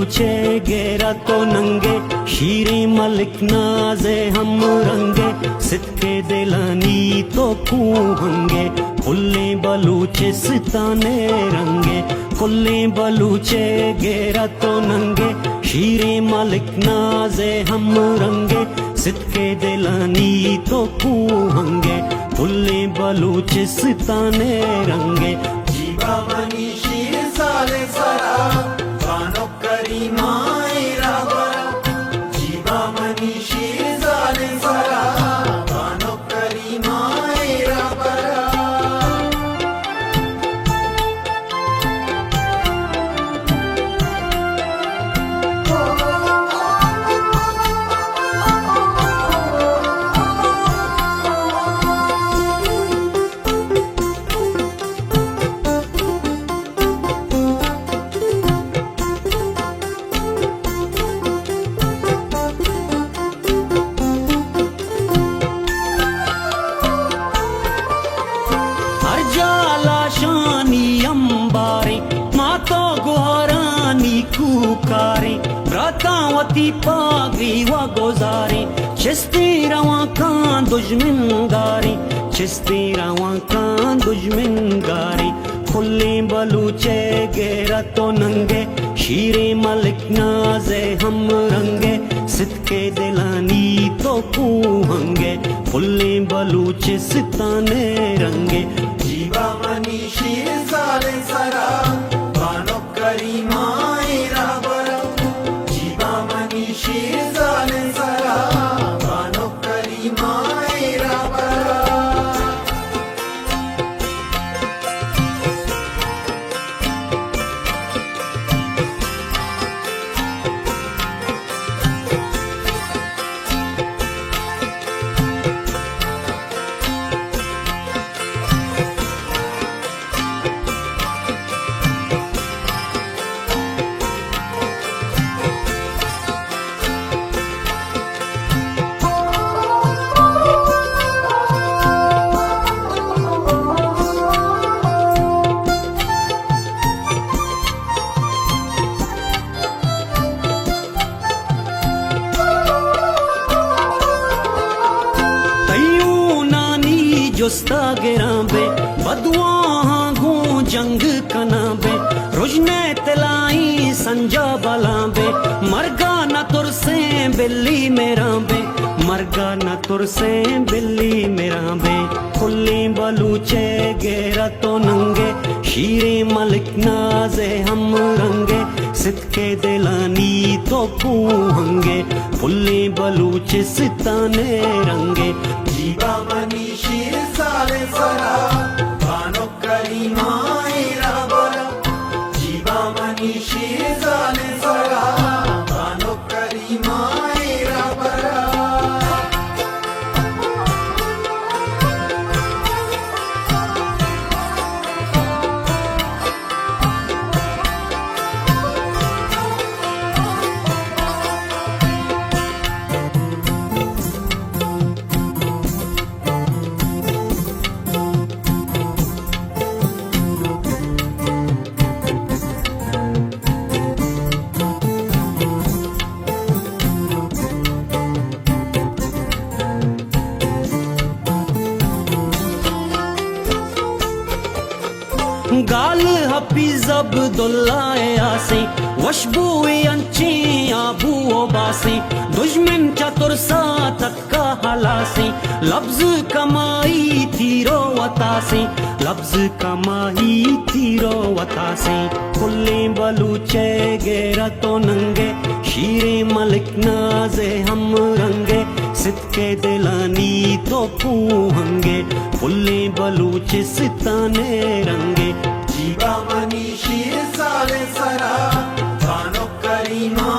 बलूचे गेरा तो नंगे शीरे मलिक नाजे हम रंगे सिक्के दिलानी तो कूहंगे कुल्ले बलूचे सिताने रंगे कुल्ले बलूचे गेरा तो नंगे शीरे मलिक नाजे हम रंगे सिक्के दिलानी तो कूहंगे कुल्ले बलूचे सिताने रंगे जीवा मनी शीर साले सरा बानो करीमा इरावरा जीवा मनी शीर साले सरा बानो करीमा इरावरा ब्रातावती पागरी व गोजारी चिस्ती रवा कान दुश्मनगारी चिस्ती रवा कान दुश्मनगारी खुले बलूचे गेरा तो नंगे शीरे मलिक नाजे हम रंगे सिक्के दिलानी तो कूहंगे खुले बलूचे सिताने रंगे जीवा मनी शीर साले सरा बानो करीमा इरावरा जीवा मनी शीर साले सरा बानो करीमा इरावरा जुस्ता गिराबे बदुआ गो जंग कनाबे रुजने तलाई संजा बलाबे मरगा न तुर से बिल्ली मेरा बे मरगा न तुर से बिल्ली मेरा बे खुले बलूचे गेरा तो नंगे शीरे मलिक नाजे हम रंगे सिक्के दिलानी तो कूहंगे खुले बलूचे सिताने रंगे जीवा मनी शीर साले सरा बानो करीमा इरावरा जीवा मनी शीर साले सरा बानो करीमा इरावरा गाल हफीज अब्दुल्लाह आसे वशबुए अंचे आबू बासे दुश्मन चतुर सातत का हलासे लफ्ज कमाई तीरो वतासे लफ्ज कमाई तीरो वतासे खुले बलूचे गेरा तो नंगे शीरे मलिक नाजे हम रंगे सिक्के दिलानी तो कूहंगे खुले बलूचे सिताने रंगे जीवा मनी शीर साले सरा बानो करीमा